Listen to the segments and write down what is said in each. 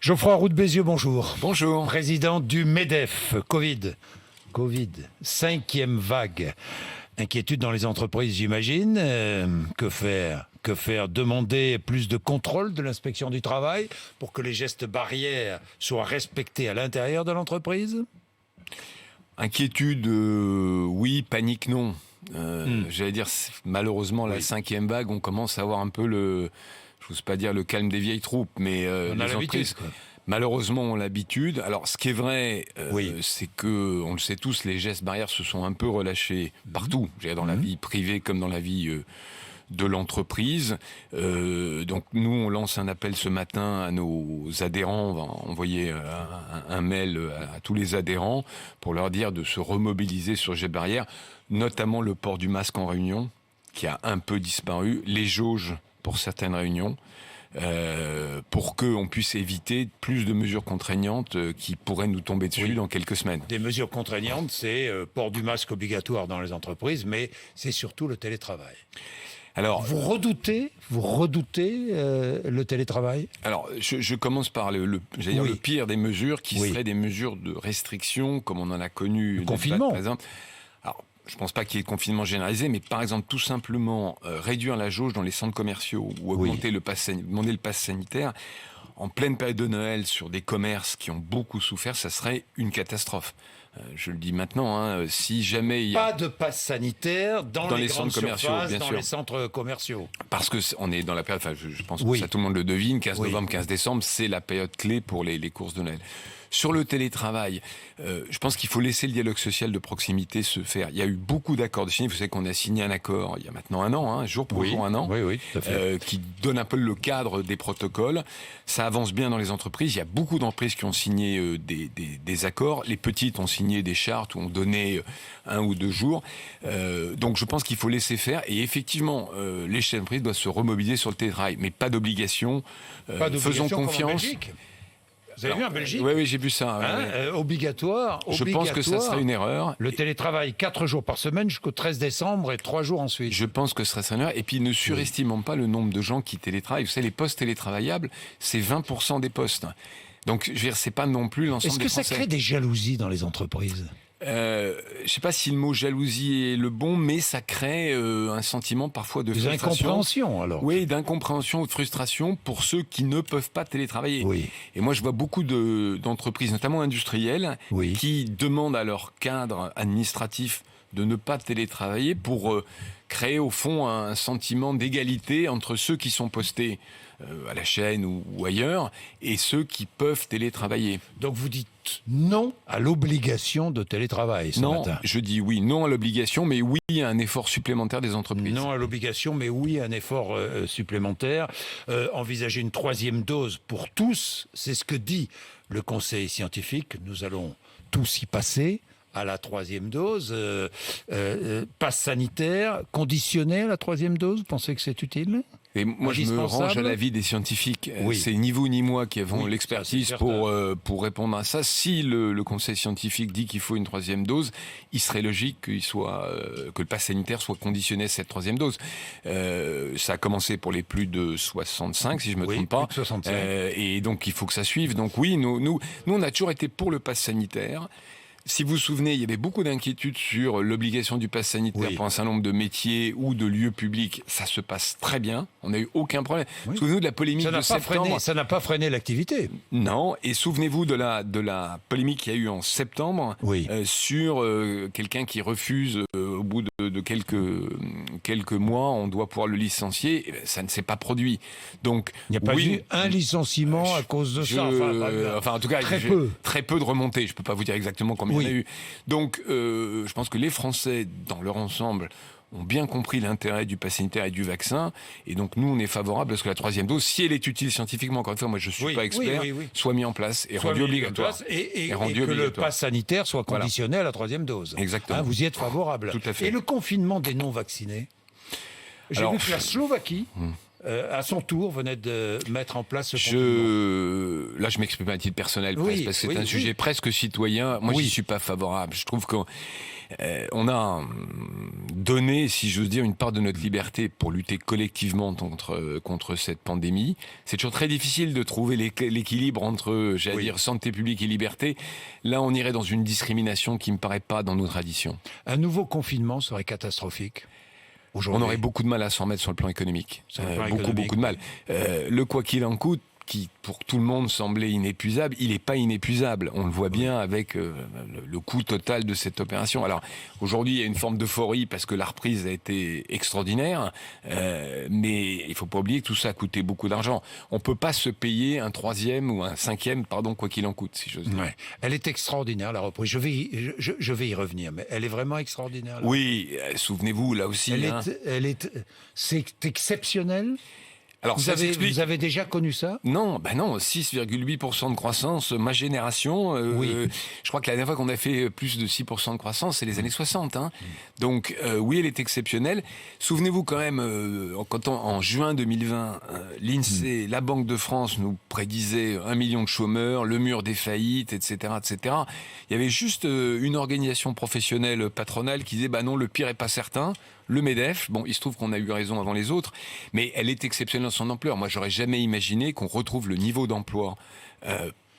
Geoffroy Roux de Bézieux, bonjour. Bonjour. Président du MEDEF, Covid, cinquième vague. Inquiétude dans les entreprises, j'imagine. Que faire? Demander plus de contrôle de l'inspection du travail pour que les gestes barrières soient respectés à l'intérieur de l'entreprise? Inquiétude, oui. Panique, non. J'allais dire, malheureusement, la cinquième vague, on commence à avoir un peu je n'ose pas dire le calme des vieilles troupes, mais on a les entreprises, malheureusement, ont l'habitude. Alors, ce qui est vrai, c'est que, on le sait tous, les gestes barrières se sont un peu relâchés partout, dans la vie privée comme dans la vie de l'entreprise. Donc, nous, on lance un appel ce matin à nos adhérents. On va envoyer un mail à tous les adhérents pour leur dire de se remobiliser sur les gestes barrières, notamment le port du masque en réunion, qui a un peu disparu, les jauges pour certaines réunions, pour qu'on puisse éviter plus de mesures contraignantes qui pourraient nous tomber dessus dans quelques semaines. Des mesures contraignantes, c'est port du masque obligatoire dans les entreprises, mais c'est surtout le télétravail. Alors, vous redoutez le télétravail? Alors, je commence par le pire des mesures, qui seraient des mesures de restriction, comme on en a connu. Le confinement. Par exemple. Alors, je ne pense pas qu'il y ait de confinement généralisé, mais par exemple, tout simplement réduire la jauge dans les centres commerciaux ou augmenter demander le pass sanitaire en pleine période de Noël sur des commerces qui ont beaucoup souffert, ça serait une catastrophe. Je le dis maintenant, si jamais il y a... Pas de pass sanitaire dans les centres commerciaux, bien sûr. Les centres commerciaux. Parce qu'on est dans la période, je pense que ça tout le monde le devine, 15 novembre, 15 décembre, c'est la période clé pour les courses de Noël. Sur le télétravail, je pense qu'il faut laisser le dialogue social de proximité se faire. Il y a eu beaucoup d'accords de signés. Vous savez qu'on a signé un accord il y a maintenant un an, jour pour jour un an, tout à fait. qui donne un peu le cadre des protocoles. Ça avance bien dans les entreprises. Il y a beaucoup d'entreprises qui ont signé des accords. Les petites ont signé des chartes où on donnait 1 ou 2 jours. Donc je pense qu'il faut laisser faire. Et effectivement, les chefs d'entreprise doivent se remobiliser sur le télétravail, mais pas d'obligation. Faisons confiance. Vous avez vu en Belgique? Oui, j'ai vu ça. Obligatoire. Je pense que ça serait une erreur. Le télétravail 4 jours par semaine jusqu'au 13 décembre et 3 jours ensuite. Je pense que ce serait une erreur. Et puis ne surestimons pas le nombre de gens qui télétravaillent. Vous savez, les postes télétravaillables, c'est 20% des postes. Donc, je veux dire, c'est pas non plus l'ensemble des Français. Est-ce que ça crée des jalousies dans les entreprises? Je ne sais pas si le mot jalousie est le bon, mais ça crée un sentiment parfois de frustration. D'incompréhension, alors. Oui, d'incompréhension ou de frustration pour ceux qui ne peuvent pas télétravailler. Oui. Et moi, je vois beaucoup d'entreprises, notamment industrielles, qui demandent à leur cadre administratif de ne pas télétravailler pour créer au fond un sentiment d'égalité entre ceux qui sont postés à la chaîne ou ailleurs et ceux qui peuvent télétravailler. Donc vous dites non à l'obligation de télétravail ce matin? Non, je dis oui, non à l'obligation, mais oui à un effort supplémentaire des entreprises. Non à l'obligation, mais oui à un effort supplémentaire. Envisager une 3e dose pour tous, c'est ce que dit le conseil scientifique. Nous allons tous y passer à la 3e dose. Passe sanitaire, conditionné à la 3e dose, vous pensez que c'est utile? Et moi, je me range à l'avis des scientifiques. C'est ni vous ni moi qui avons l'expertise pour répondre à ça. Si le conseil scientifique dit qu'il faut une 3e dose, il serait logique que le pass sanitaire soit conditionné à cette 3e dose. Ça a commencé pour les plus de 65, si je me trompe pas. Plus de 65. Et donc, il faut que ça suive. Donc oui, nous, on a toujours été pour le pass sanitaire. Si vous vous souvenez, il y avait beaucoup d'inquiétudes sur l'obligation du pass sanitaire pour un certain nombre de métiers ou de lieux publics. Ça se passe très bien. On n'a eu aucun problème. Souvenez-vous de la polémique de septembre. Ça n'a pas freiné l'activité. Non. Et souvenez-vous de la polémique qu'il y a eu en septembre sur quelqu'un qui refuse au bout de quelques mois, on doit pouvoir le licencier. Ça ne s'est pas produit. Donc, il n'y a pas eu un licenciement à cause de ça. En tout cas, très peu de remontées. Je ne peux pas vous dire exactement combien il y en a eu. Donc, je pense que les Français, dans leur ensemble, ont bien compris l'intérêt du pass sanitaire et du vaccin. Et donc, nous, on est favorable à ce que la 3e dose, si elle est utile scientifiquement, encore une fois, moi, je ne suis pas expert, soit mise en place et rendue obligatoire. Et que le pass sanitaire soit conditionné à la 3e dose. Exactement. Vous y êtes favorable. Tout à fait. Et le confinement des non-vaccinés? J'ai vu que la Slovaquie à son tour, venait de mettre en place ce confinement. Là, je m'exprime à titre personnel, Oui, parce que c'est oui, un sujet presque citoyen. Moi, Oui. j'y suis pas favorable. Je trouve qu'on a donné, si j'ose dire, une part de notre liberté pour lutter collectivement contre cette pandémie. C'est toujours très difficile de trouver l'équilibre entre, dire, santé publique et liberté. Là, on irait dans une discrimination qui me paraît pas dans nos traditions. Un nouveau confinement serait catastrophique. On aurait beaucoup de mal à s'en remettre sur le plan économique. Beaucoup de mal. Le quoi qu'il en coûte, qui pour tout le monde semblait inépuisable, il n'est pas inépuisable. On le voit bien avec le coût total de cette opération. Alors aujourd'hui, il y a une forme d'euphorie parce que la reprise a été extraordinaire, mais il ne faut pas oublier que tout ça a coûté beaucoup d'argent. On ne peut pas se payer un 3e ou un 5e, quoi qu'il en coûte, si j'ose dire. Ouais. Elle est extraordinaire, la reprise. Je vais y revenir, mais elle est vraiment extraordinaire. Oui, souvenez-vous, là aussi. C'est exceptionnel. Alors, vous avez déjà connu ça ? Non, 6,8% de croissance, ma génération. Je crois que la dernière fois qu'on a fait plus de 6% de croissance, c'est les années 60. Donc, oui, elle est exceptionnelle. Souvenez-vous quand même, en juin 2020, l'INSEE, la Banque de France nous prédisait 1 million de chômeurs, le mur des faillites, etc., etc. Il y avait juste une organisation professionnelle patronale qui disait, non, le pire est pas certain. Le MEDEF, il se trouve qu'on a eu raison avant les autres, mais elle est exceptionnelle dans son ampleur. Moi, j'aurais jamais imaginé qu'on retrouve le niveau d'emploi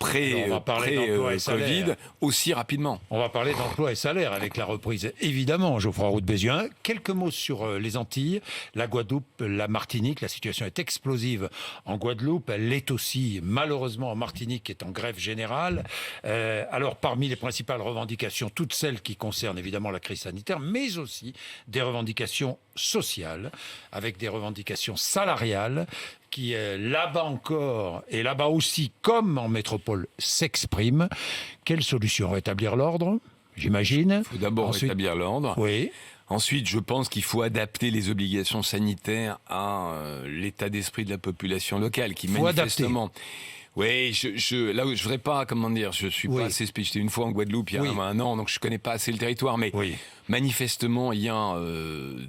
pré-Covid aussi rapidement. On va parler d'emploi et salaire avec la reprise, évidemment, Geoffroy Roux de Bézieux. Quelques mots sur les Antilles, la Guadeloupe, la Martinique. La situation est explosive en Guadeloupe. Elle l'est aussi, malheureusement, en Martinique, qui est en grève générale. Alors, parmi les principales revendications, toutes celles qui concernent évidemment la crise sanitaire, mais aussi des revendications sociales, avec des revendications salariales, qui, là-bas encore, et là-bas aussi, comme en métropole, s'exprime. Quelle solution ? Rétablir l'ordre, j'imagine. Il faut d'abord rétablir l'ordre. Oui. Ensuite, je pense qu'il faut adapter les obligations sanitaires à l'état d'esprit de la population locale, qui manifestement... Adapter. Oui, là où je voudrais pas, je suis pas assez spécifique. J'étais une fois en Guadeloupe il y a un an, donc je connais pas assez le territoire, mais manifestement, il y a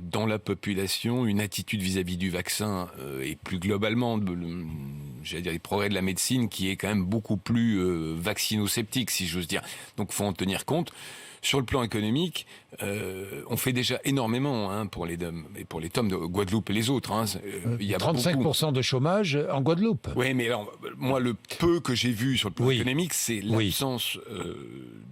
dans la population une attitude vis-à-vis du vaccin et plus globalement, les progrès de la médecine qui est quand même beaucoup plus vaccino-sceptique, si j'ose dire. Donc, faut en tenir compte. Sur le plan économique, on fait déjà énormément pour les DOM de Guadeloupe et les autres. Il y a 35% de chômage en Guadeloupe. Oui, mais alors, moi, le peu que j'ai vu sur le plan économique, c'est l'absence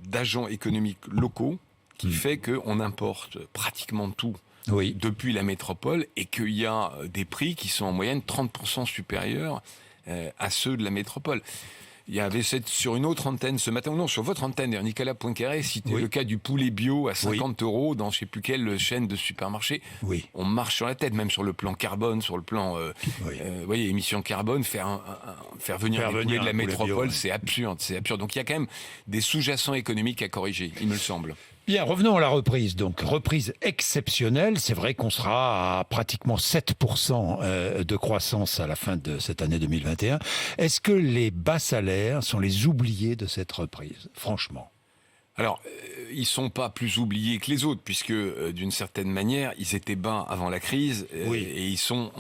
d'agents économiques locaux qui fait qu'on importe pratiquement tout depuis la métropole et qu'il y a des prix qui sont en moyenne 30% supérieurs à ceux de la métropole. Il y avait sur une autre antenne ce matin, ou non, sur votre antenne, d'ailleurs, Nicolas Poincaré citait le cas du poulet bio à 50 € dans je ne sais plus quelle chaîne de supermarché. On marche sur la tête, même sur le plan carbone, sur le plan émissions carbone, faire venir les poulets de la métropole, c'est absurde. Donc il y a quand même des sous-jacents économiques à corriger, il me le semble. Bien, revenons à la reprise. Donc, reprise exceptionnelle. C'est vrai qu'on sera à pratiquement 7% de croissance à la fin de cette année 2021. Est-ce que les bas salaires sont les oubliés de cette reprise, franchement ? Alors, ils ne sont pas plus oubliés que les autres, puisque d'une certaine manière, ils étaient bas avant la crise et ils sont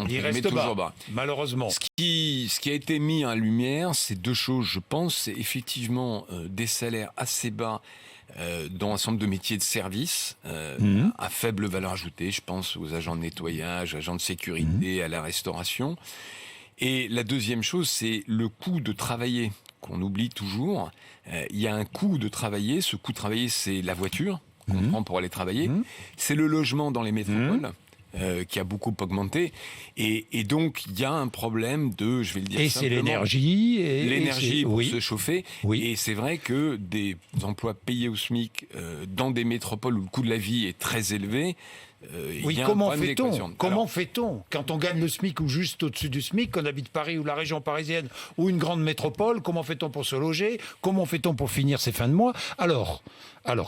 toujours bas. Malheureusement. Ce qui a été mis en lumière, c'est deux choses, je pense. C'est effectivement des salaires assez bas dans un ensemble de métiers de service à faible valeur ajoutée. Je pense aux agents de nettoyage, agents de sécurité, à la restauration. Et la deuxième chose, c'est le coût de travailler, qu'on oublie toujours. Il y a un coût de travailler. Ce coût de travailler, c'est la voiture qu'on prend pour aller travailler. C'est le logement dans les métropoles. Qui a beaucoup augmenté. Et donc, il y a un problème de, je vais le dire simplement... Et c'est l'énergie. L'énergie pour se chauffer. Et c'est vrai que des emplois payés au SMIC dans des métropoles où le coût de la vie est très élevé, comment fait-on quand on gagne le SMIC ou juste au-dessus du SMIC, qu'on habite Paris ou la région parisienne ou une grande métropole? Comment fait-on pour se loger? Comment fait-on pour finir ses fins de mois? Alors,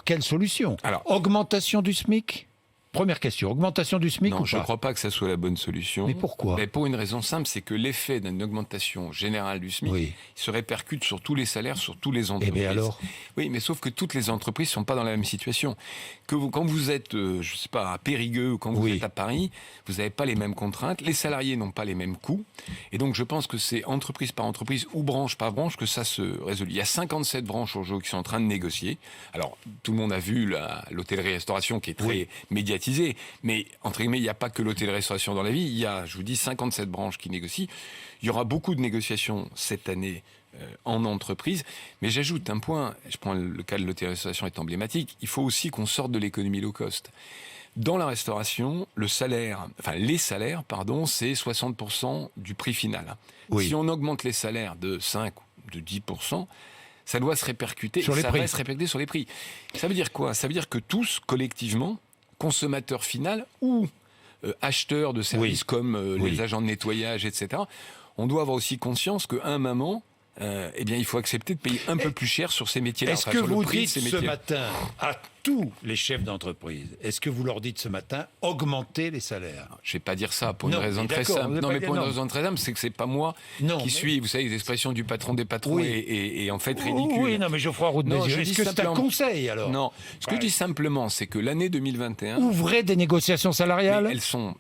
quelle solution? Augmentation du SMIC? Première question, augmentation du SMIC ou pas? Non, je ne crois pas que ça soit la bonne solution. Mais pourquoi? Pour une raison simple, c'est que l'effet d'une augmentation générale du SMIC se répercute sur tous les salaires, sur tous les entreprises. Eh bien alors? Oui, mais sauf que toutes les entreprises ne sont pas dans la même situation. Quand vous êtes, je ne sais pas, à Périgueux ou quand vous êtes à Paris, vous n'avez pas les mêmes contraintes, les salariés n'ont pas les mêmes coûts. Et donc je pense que c'est entreprise par entreprise ou branche par branche que ça se résout. Il y a 57 branches aujourd'hui qui sont en train de négocier. Alors, tout le monde a vu l'hôtellerie-restauration qui est très médiatisée, mais entre guillemets, il n'y a pas que l'hôtellerie-restauration dans la vie. Il y a, je vous dis, 57 branches qui négocient. Il y aura beaucoup de négociations cette année en entreprise. Mais j'ajoute un point, je prends le cas de l'hôtellerie-restauration est emblématique, il faut aussi qu'on sorte de l'économie low cost. Dans la restauration, les salaires, c'est 60% du prix final. Si on augmente les salaires de 5 ou de 10%, ça doit se répercuter sur les prix. Va se répercuter sur les prix. Ça veut dire quoi? Ça veut dire que tous, collectivement, consommateurs final ou acheteurs de services comme les agents de nettoyage, etc., on doit avoir aussi conscience qu'à un moment, il faut accepter de payer un peu plus cher sur ces métiers-là. Est-ce que vous dites ce matin à tous les chefs d'entreprise, est-ce que vous leur dites ce matin augmenter les salaires? Je ne vais pas dire ça pour une raison très simple. Non, mais pour une raison très simple, c'est que c'est pas moi qui suis, vous savez, les expressions du patron des patrons et en fait ridicule. Oui, non, mais Geoffroy Roux de Bézieux, est-ce que c'est un conseil alors? Non, ce que je dis simplement, c'est que l'année 2021... Ouvrez des négociations salariales. Elles sont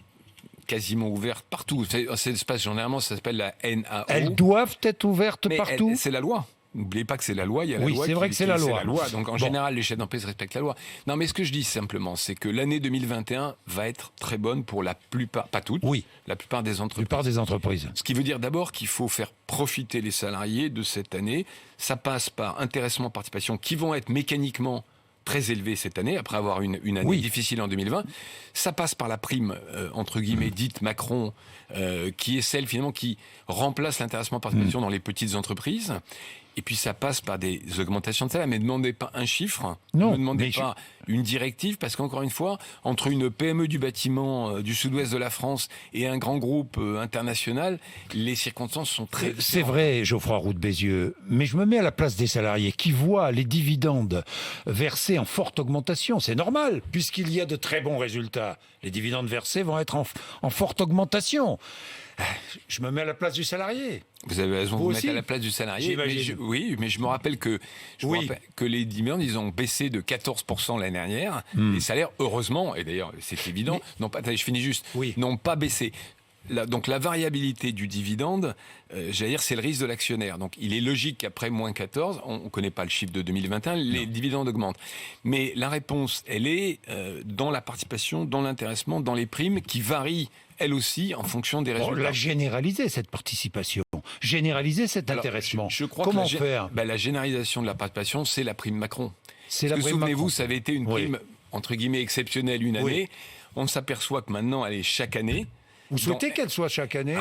quasiment ouvertes partout. Ces espaces, généralement, ça s'appelle la NAO. Elles doivent être ouvertes partout. C'est la loi. N'oubliez pas que c'est la loi. Il y a la loi. C'est vrai que c'est la loi. Donc en général, les chefs d'entreprise respectent la loi. Non, mais ce que je dis simplement, c'est que l'année 2021 va être très bonne pour la plupart, pas toutes, la plupart des entreprises. Ce qui veut dire d'abord qu'il faut faire profiter les salariés de cette année. Ça passe par intéressement, participation, qui vont être mécaniquement très élevés cette année, après avoir une année difficile en 2020. Ça passe par la prime, entre guillemets, dite Macron, qui est celle, finalement, qui remplace l'intéressement participation dans les petites entreprises. Et puis ça passe par des augmentations de salaire. Mais ne demandez pas un chiffre, ne demandez pas une directive, parce qu'encore une fois, entre une PME du bâtiment du sud-ouest de la France et un grand groupe international, les circonstances sont très différentes. C'est vrai, Geoffroy Roux de Bézieux, mais je me mets à la place des salariés qui voient les dividendes versés en forte augmentation. C'est normal, puisqu'il y a de très bons résultats. Les dividendes versés vont être en forte augmentation. Je me mets à la place du salarié. Vous avez raison, vous mettez à la place du salarié. Mais je me rappelle que, les dividendes, ils ont baissé de 14% l'année dernière. Les salaires, heureusement, et d'ailleurs c'est évident, n'ont pas baissé. Donc la variabilité du dividende, j'allais dire, c'est le risque de l'actionnaire. Donc il est logique qu'après moins 14, on ne connaît pas le chiffre de 2021, les dividendes augmentent. Mais la réponse, elle est dans la participation, dans l'intéressement, dans les primes qui varient, elles aussi, en fonction des résultats. La généraliser, cette participation, généraliser cet intéressement. Comment faire? La généralisation de la participation, c'est la prime Macron. Souvenez-vous, ça avait été une prime, entre guillemets, exceptionnelle une année. On s'aperçoit que maintenant, elle est chaque année. Vous souhaitez qu'elle soit chaque année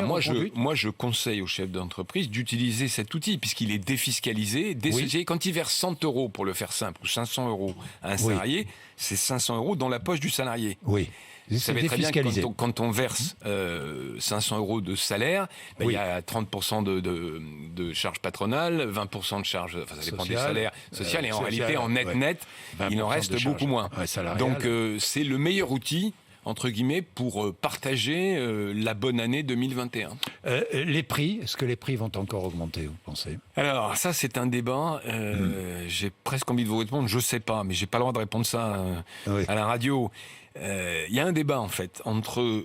moi, je conseille aux chefs d'entreprise d'utiliser cet outil, puisqu'il est défiscalisé. Quand il verse 100 € pour le faire simple, ou 500 € à un salarié, c'est 500 € dans la poche du salarié. Oui. Vous savez très bien que quand on verse 500 € de salaire, il y a 30% de charges patronales, 20% de charges, ça dépend des salaires sociales, et en réalité, en net, il en reste beaucoup moins. Donc c'est le meilleur outil, entre guillemets, pour partager la bonne année 2021. Les prix, est-ce que les prix vont encore augmenter, vous pensez? Alors, ça, c'est un débat. J'ai presque envie de vous répondre, je ne sais pas, mais je n'ai pas le droit de répondre ça à la radio. Il y a un débat, en fait, entre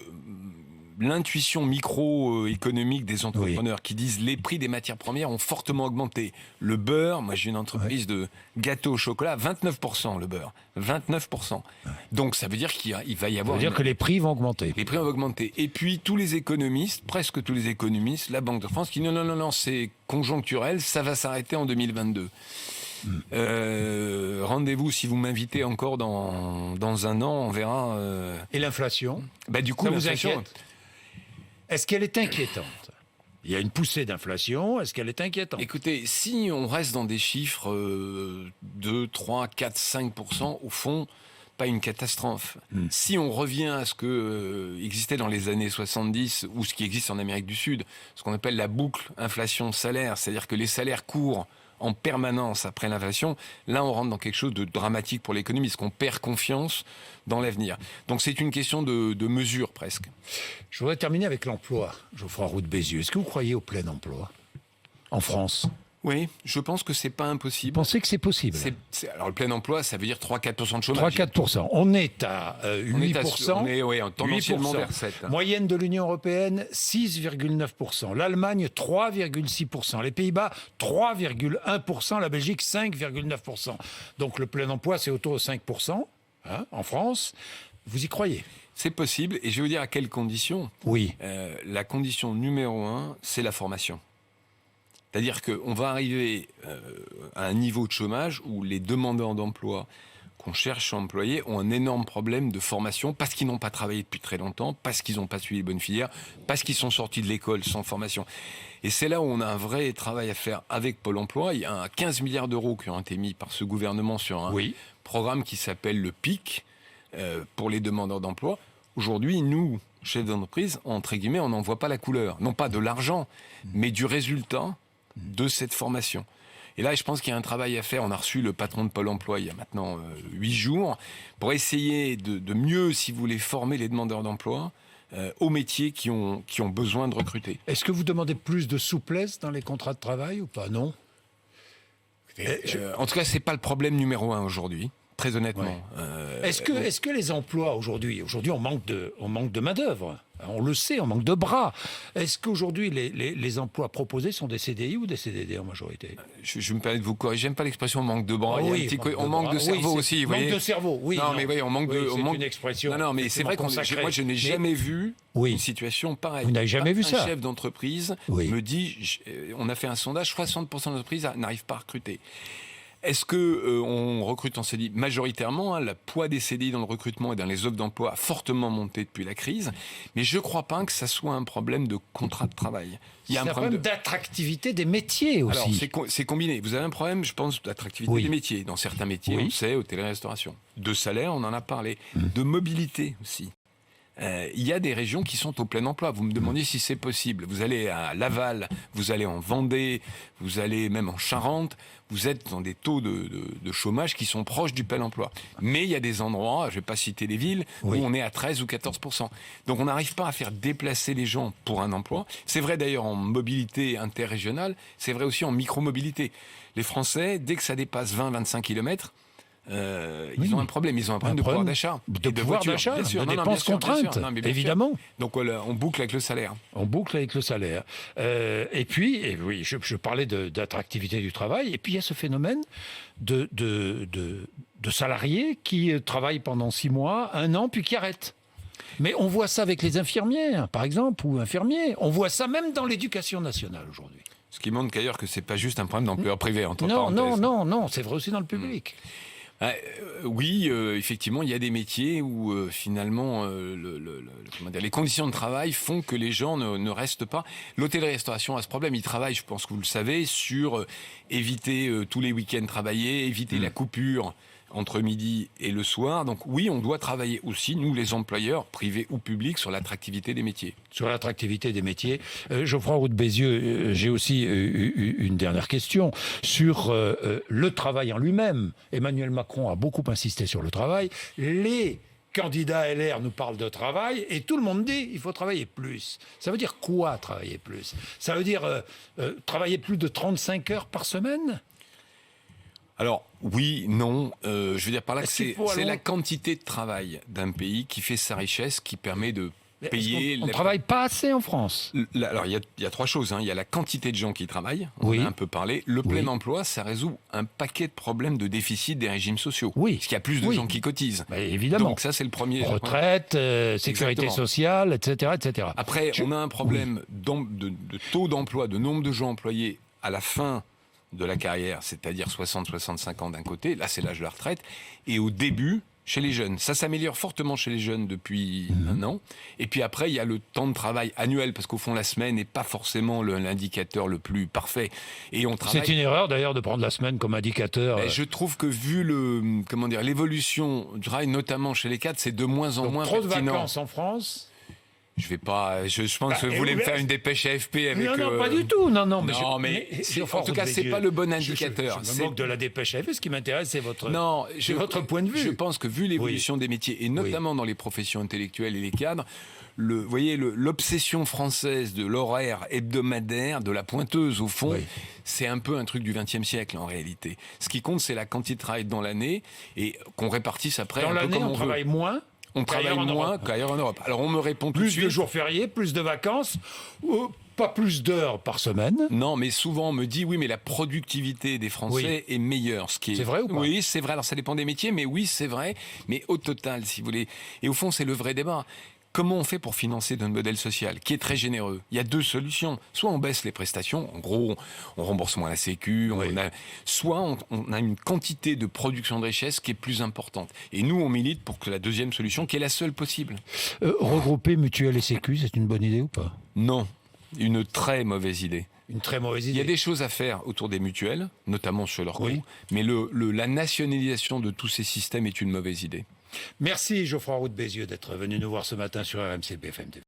l'intuition microéconomique des entrepreneurs qui disent les prix des matières premières ont fortement augmenté. Le beurre, moi j'ai une entreprise de gâteaux au chocolat, 29% le beurre, 29%. Donc ça veut dire qu'il va y avoir... Ça veut dire que les prix vont augmenter. Les prix vont augmenter. Et puis tous les économistes, presque tous les économistes, la Banque de France, qui disent non, c'est conjoncturel, ça va s'arrêter en 2022. Rendez-vous si vous m'invitez encore dans un an, on verra. Et l'inflation? Du coup, ça vous inquiète? Est-ce qu'elle est inquiétante? Il y a une poussée d'inflation, est-ce qu'elle est inquiétante? Écoutez, si on reste dans des chiffres 2, 3, 4, 5%, au fond, pas une catastrophe. Si on revient à ce que existait dans les années 70, ou ce qui existe en Amérique du Sud, ce qu'on appelle la boucle inflation-salaire, c'est-à-dire que les salaires courent en permanence après l'inflation, là on rentre dans quelque chose de dramatique pour l'économie, parce qu'on perd confiance dans l'avenir. Donc c'est une question de mesure presque. Je voudrais terminer avec l'emploi, Geoffroy Roux de Bézieux. Est-ce que vous croyez au plein emploi en France ? Oui, je pense que c'est pas impossible. Vous pensez que c'est possible ? Alors le plein emploi, ça veut dire 3-4% de chômage. 3-4%. On est à 8%. On est tendanciellement vers 7. Moyenne de l'Union européenne, 6,9%. L'Allemagne, 3,6%. Les Pays-Bas, 3,1%. La Belgique, 5,9%. Donc le plein emploi, c'est autour de 5% en France. Vous y croyez ? C'est possible, et je vais vous dire à quelles conditions. Oui. La condition numéro 1, c'est la formation. C'est-à-dire qu'on va arriver à un niveau de chômage où les demandeurs d'emploi qu'on cherche à employer ont un énorme problème de formation parce qu'ils n'ont pas travaillé depuis très longtemps, parce qu'ils n'ont pas suivi les bonnes filières, parce qu'ils sont sortis de l'école sans formation. Et c'est là où on a un vrai travail à faire avec Pôle emploi. Il y a 15 milliards d'euros qui ont été mis par ce gouvernement sur un programme qui s'appelle le PIC pour les demandeurs d'emploi. Aujourd'hui, nous, chefs d'entreprise, entre guillemets, on n'en voit pas la couleur. Non pas de l'argent, mais du résultat de cette formation. Et là, je pense qu'il y a un travail à faire. On a reçu le patron de Pôle emploi il y a maintenant 8 jours pour essayer de mieux, si vous voulez, former les demandeurs d'emploi aux métiers qui ont besoin de recruter. Est-ce que vous demandez plus de souplesse dans les contrats de travail ou pas ? Non. En tout cas, c'est pas le problème numéro 1 aujourd'hui. Très honnêtement. Ouais. Est-ce que les emplois aujourd'hui on manque de main-d'œuvre. On le sait, on manque de bras. Est-ce qu'aujourd'hui, les emplois proposés sont des CDI ou des CDD en majorité ? Je me permets de vous corriger. J'aime pas l'expression manque de bras. On manque de cerveau aussi. Manque de cerveau, oui. Non, mais oui, on manque de. C'est une expression. Non, mais c'est vrai que moi, je n'ai jamais vu une situation pareille. Vous n'avez jamais vu ça ? Un chef d'entreprise me dit, on a fait un sondage, 60% d'entreprises n'arrivent pas à recruter. Est-ce que on recrute en CDI ? Majoritairement, le poids des CDI dans le recrutement et dans les offres d'emploi a fortement monté depuis la crise, mais je ne crois pas que ça soit un problème de contrat de travail. Il y a un problème d'attractivité des métiers aussi. Alors, c'est combiné. Vous avez un problème, je pense, d'attractivité des métiers. Dans certains métiers, on le sait, hôtellerie-restauration. De salaire, on en a parlé. De mobilité aussi. Il y a des régions qui sont au plein emploi. Vous me demandiez si c'est possible. Vous allez à Laval, vous allez en Vendée, vous allez même en Charente. Vous êtes dans des taux de chômage qui sont proches du plein emploi. Mais il y a des endroits, je ne vais pas citer les villes, où on est à 13 ou 14%. Donc on n'arrive pas à faire déplacer les gens pour un emploi. C'est vrai d'ailleurs en mobilité interrégionale, c'est vrai aussi en micromobilité. Les Français, dès que ça dépasse 20-25 km, ils ont un problème. Ils ont un problème de pouvoir d'achat. De pouvoir d'achat, de dépenses contraintes, évidemment. Donc on boucle avec le salaire. On boucle avec le salaire. Et puis, je parlais d'attractivité du travail. Et puis, il y a ce phénomène de salariés qui travaillent pendant 6 mois, 1 an, puis qui arrêtent. Mais on voit ça avec les infirmières, par exemple, ou infirmiers. On voit ça même dans l'éducation nationale aujourd'hui. Ce qui montre qu'ailleurs que c'est pas juste un problème d'employeur privé, entre parenthèses. Non, c'est vrai aussi dans le public. Oui, effectivement, il y a des métiers où finalement les conditions de travail font que les gens ne restent pas. L'hôtellerie-restauration a ce problème. Ils travaillent, je pense que vous le savez, sur éviter tous les week-ends travailler, éviter la coupure entre midi et le soir. Donc oui, on doit travailler aussi, nous les employeurs, privés ou publics, sur l'attractivité des métiers. Sur l'attractivité des métiers. Geoffroy Roux de Bézieux, j'ai aussi une dernière question sur le travail en lui-même. Emmanuel Macron a beaucoup insisté sur le travail. Les candidats LR nous parlent de travail et tout le monde dit il faut travailler plus. Ça veut dire quoi, travailler plus ? Ça veut dire travailler plus de 35 heures par semaine ? Alors, oui, non. Je veux dire par là que c'est la quantité de travail d'un pays qui fait sa richesse, qui permet de payer... On ne travaille pas assez en France. Alors, il y a 3 choses. Il y a la quantité de gens qui travaillent, on en a un peu parlé. Le plein emploi, ça résout un paquet de problèmes de déficit des régimes sociaux. Parce qu'il y a plus de gens qui cotisent. Évidemment. Donc ça, c'est le premier. Retraite, sécurité sociale, etc., etc. Après, on a un problème de taux d'emploi, de nombre de gens employés à la fin de la carrière, c'est-à-dire 60-65 ans d'un côté, là c'est l'âge de la retraite, et au début, chez les jeunes. Ça s'améliore fortement chez les jeunes depuis 1 an. Et puis après, il y a le temps de travail annuel, parce qu'au fond, la semaine n'est pas forcément l'indicateur le plus parfait. Et on travaille... C'est une erreur d'ailleurs de prendre la semaine comme indicateur. Je trouve que vu l'évolution du travail, notamment chez les cadres, c'est de moins en moins trop pertinent. De vacances en France ? Je pense que vous voulez me faire une dépêche AFP avec. Non, pas du tout. Non, en tout cas, c'est pas le bon indicateur. Je me moque de la dépêche AFP. Ce qui m'intéresse, c'est votre point de vue. Je pense que vu l'évolution des métiers, et notamment dans les professions intellectuelles et les cadres, l'obsession française de l'horaire hebdomadaire, de la pointeuse au fond, c'est un peu un truc du XXe siècle en réalité. Ce qui compte, c'est la quantité de travail dans l'année et qu'on répartisse après dans un peu comme on travaille moins. On travaille moins qu'ailleurs en Europe. Alors on me répond tout de suite. Plus de jours fériés, plus de vacances, pas plus d'heures par semaine. Non, mais souvent on me dit oui, mais la productivité des Français est meilleure. C'est vrai ou pas? Oui, c'est vrai. Alors ça dépend des métiers, mais oui, c'est vrai. Mais au total, si vous voulez. Et au fond, c'est le vrai débat. Comment on fait pour financer notre modèle social, qui est très généreux? Il y a deux solutions. Soit on baisse les prestations, en gros, on rembourse moins la Sécu, soit on a une quantité de production de richesse qui est plus importante. Et nous, on milite pour que la deuxième solution, qui est la seule possible. Regrouper mutuelle et Sécu, c'est une bonne idée ou pas? Non, une très mauvaise idée. Une très mauvaise idée. Il y a des choses à faire autour des mutuelles, notamment sur leur coût, mais la nationalisation de tous ces systèmes est une mauvaise idée. Merci Geoffroy Roux de Bézieux d'être venu nous voir ce matin sur RMC BFM TV.